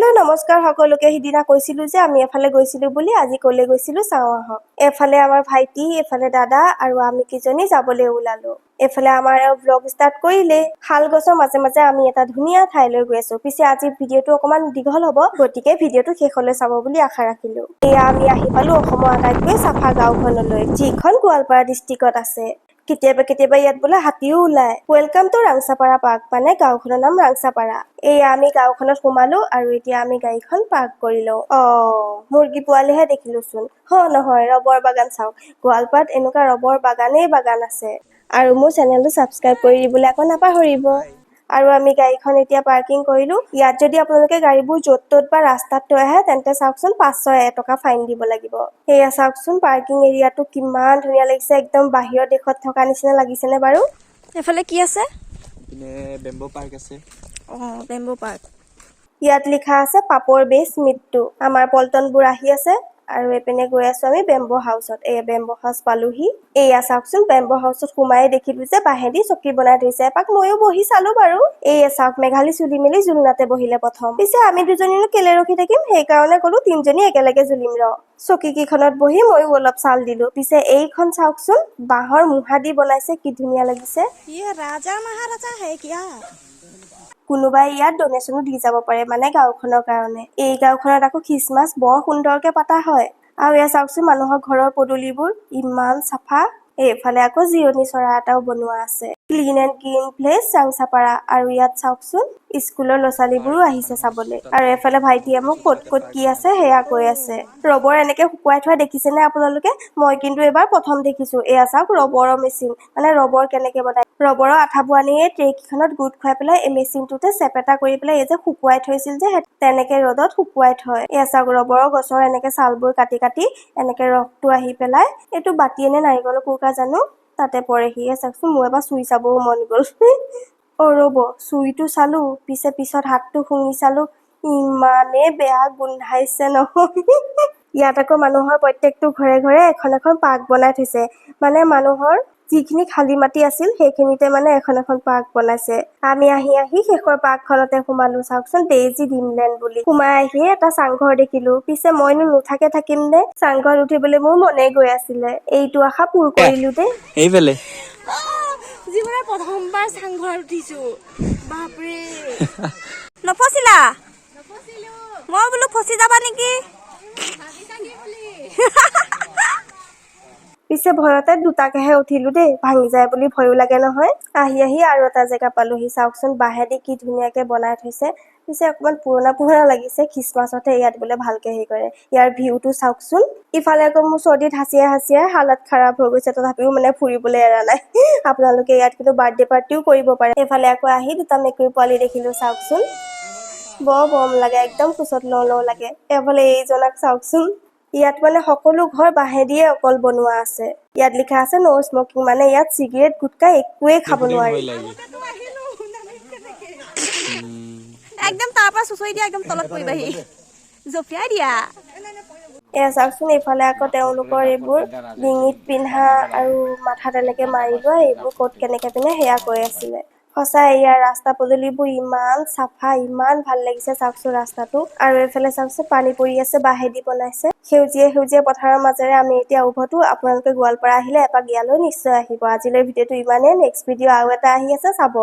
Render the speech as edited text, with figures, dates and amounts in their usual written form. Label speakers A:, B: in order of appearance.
A: Hello' নমস্কাৰ সকলোকে। সিদিনা কৈছিলো যে আমি এফালে গৈছিলো বুলি, আজি কলে গৈছিলো চাওঁ আহক। এফালে আমাৰ ভাইটি, এফালে দাদা আৰু আমি কিজনী যাবলৈ ওলালো। এফালে আমাৰ ব্লগ ষ্টাৰ্ট কৰিলে। শাল গছৰ মাজে মাজে আমি এটা ধুনীয়া ঠাইলৈ গৈ আছো। পিছে আজি ভিডিঅ'টো অকমান দীঘল হ'ব, গতিকে ভিডিঅ'টো শেষলৈ চাব বুলি আশা ৰাখিলো। এয়া আমি আহি পালো অসমৰ আটাইতকৈ চাফা গাঁওখনলৈ, যিখন গোৱালপাৰা ডিষ্ট্ৰিক্টত আছে। কেতিয়াবা কেতিয়াবা ইয়াত বোলে হাতীও ওলায়। ৱেলকাম টু ৰাংচাপাৰা পাৰ্ক, মানে গাঁওখনৰ নাম ৰাংচাপাৰা। এয়া আমি গাঁওখনত সোমালো আৰু এতিয়া আমি গাড়ীখন পাৰ্ক কৰি লওঁ। মুৰ্গী পোৱালিহে দেখিলোচোন। নহয়, ৰবৰ বাগান চাওক। গোৱালপাৰাত এনেকুৱা ৰবৰ বাগানেই বাগান আছে। আৰু মোৰ চেনেলটো ছাবস্ক্ৰাইব কৰি দিবলৈ আকৌ নাপাহৰিব। আৰু আমি গাড়ীখন এতিয়া পাৰ্কিং কৰিলো। ইয়াত যদি আপোনালোকে গাড়ীবোৰ য'ত ত'ত বা ৰাস্তাত থৈ আহে, তেন্তে চাওকচোন 500 টকা ফাইন দিব লাগিব। সেয়া চাওকচোন, পাৰ্কিং এৰিয়াটো কিমান ধুনীয়া লাগিছে। একদম বাহিৰৰ দেশত থকা নিচিনা লাগিছেনে বাৰু? এফালে কি আছে?
B: বেম্বো পাৰ্ক আছে।
A: Bamboo park. ইয়াত লিখা আছে পাপৰ বেচ মৃত্যু। আমাৰ পল্টনবোৰ আহি আছে আৰু এইপিনে গৈ আছো আমি বেম্বো হাউচত। এয়া বেম্বো হাউচ পালোহি। এয়া চাওকচোন, বেম্বো হাউচত সোমাই দেখিলো যে বাঁহেদি চকী বনাই থৈছে। এপাক ময়ো বহি চালো বাৰু। এয়া চাওক, মেঘালী চুলি মেলি জুলনাতে বহিলে প্ৰথম। পিছে আমি দুজনীনো কেলে ৰখি থাকিম, সেইকাৰণে কলো তিনজনী একেলগে জুলিম ৰ। চকী কেইখনত বহি ময়ো অলপ চাল দিলো। পিছে এইখন চাওকচোন, বাঁহৰ মুঢ়া দি বনাইছে, কি ধুনীয়া লাগিছে।
C: राजा महाराजा है क्या?
A: কোনোবাই ইয়াত ডনেশ্যনো দি যাব পাৰে, মানে গাঁওখনৰ কাৰণে। এই গাঁওখনত আকৌ খ্ৰীষ্টমাছ বৰ সুন্দৰকে পতা হয়। আৰু এয়া চাওকচোন, মানুহৰ ঘৰৰ পদূলিবোৰ ইমান চাফা। এইফালে আকৌ জিৰণি চৰা এটাও বনোৱা আছে। Clean and green place Rangchapara. আৰু ইয়াত চাওকচোন, স্কুলৰ ল'ৰা ছোৱালীবোৰো আহিছে চাবলৈ। আৰু এফালে ভাইটিয়ে মোক ক'ত ক'ত কি আছে সেয়া কৈ আছে। ৰবৰ এনেকে শুকুৱাই থোৱা দেখিছেনে আপোনালোকে? মই কিন্তু এবাৰ প্ৰথম দেখিছো। এয়া চাওক, ৰবৰৰ মেচিন, মানে ৰবৰ কেনেকে বনাই। ৰবৰৰ আঠাবোৰ আনি এই ট্ৰে কেইখনত গোট খুৱাই পেলাই এই মেচিনটোতে চেপেটা কৰি পেলাই এই যে শুকুৱাই থৈছিল যে, তেনেকে ৰ'দত শুকুৱাই থয়। এয়া চাওক, ৰবৰৰ গছৰ এনেকে ছালবোৰ কাটি কাটি এনেকে ৰসটো আহি পেলাই, এইটো বাতিয়ে নে নাৰিকলৰ কুৰ্কা জানো, তাতে পৰেহি। চাওকচোন, মোৰ এবাৰ চুই চাবও মন গ'ল। ৰ'ব, চুইটো চালো, পিছত হাতটো শুঙি চালো, ইমানে বেয়া গোন্ধাইছে নহয়। ইয়াত আকৌ মানুহৰ প্ৰত্যেকটো ঘৰে ঘৰে এখন এখন পাৰ্ক বনাই থৈছে। মানে মানুহৰ যিখিনি খালী মাটি আছিল, সেইখিনিতে মানে এখন এখন পাৰ্ক বনাইছে। আমি আহি শেষৰ পাৰ্কখনতে সোমালো। চাওকচোন, ডেইজি ড্ৰিমলেণ্ড বুলি। সোমাই আহিয়ে এটা চাংঘৰ দেখিলো। পিছে মইনো নুথাকে থাকিম নে? চাংঘৰত উঠিবলৈ মোৰ মনে গৈ আছিলে। এইটো আশা পূৰ কৰিলো দেই।
B: এইফালে
C: জীৱনৰ প্ৰথমবাৰ চাংঘৰত উঠিছো। বাপৰে। নফচিলা? মই বোলো ফচি যাবা নেকি?
A: পিছে ভয়তে দুটাকেহে উঠিলো দেই, ভাঙি যায় বুলি ভয়ো লাগে নহয়। আহি আৰু এটা জেগা পালোহি। চাওকচোন, বাঁহেদি কি ধুনীয়াকে বনাই থৈছে। পিছে অকমান পুৰণা লাগিছে। খ্ৰীষ্টমাছতহে ইয়াত বোলে ভালকে হেৰি কৰে। ইয়াৰ ভিউটো চাওকচোন। ইফালে আকৌ মোৰ চৰ্দিত হাঁচিয়াই হালত খাৰাপ হৈ গৈছে, তথাপিও মানে ফুৰিবলৈ এৰা নাই। আপোনালোকে ইয়াত কিন্তু বাৰ্থডে পাৰ্টিও কৰিব পাৰে। এইফালে আকৌ আহি দুটা মেকুৰী পোৱালি দেখিলো। চাওকচোন, বৰ মৰম লাগে, একদম কোচত লওঁ লাগে। এইফালে এইজনক চাওকচোন। ইয়াত মানে সকলো ঘৰ বাঁহেদিয়ে অকল বনোৱা আছে। ইয়াত লিখা আছে ন' স্মকিং, মানে ইয়াত চিগাৰেট গুটকা একোৱেই খাব নোৱাৰি।
C: একদম তাৰ পৰা চুচৰি দিয়া, একদম তলত পৰিবাহি, জঁপিয়াই দিয়া।
A: এয়া চাওকচোন, এইফালে আকৌ তেওঁলোকৰ এইবোৰ ডিঙিত পিন্ধা আৰু মাথাত এনেকে মাৰি লোৱা, এইবোৰ ক'ত কেনেকে পিন্ধে সেয়া কৈ আছিলে। সঁচাই, ইয়াৰ ৰাস্তা পদূলিবোৰ ইমান চাফা, ইমান ভাল লাগিছে। চাওকচোন ৰাস্তাটো। আৰু এইফালে চাওকচোন, পানী পৰি আছে, বাঁহেদি বনাইছে। সেউজীয়া পথাৰৰ মাজেৰে আমি এতিয়া উভতো। আপোনালোকে গোৱালপাৰা আহিলে এপাক ইয়ালৈ নিশ্চয় আহিব। আজিলৈ ভিডিঅ'টো ইমানেই। নেক্সট ভিডিঅ' আৰু এটা আহি আছে, চাব।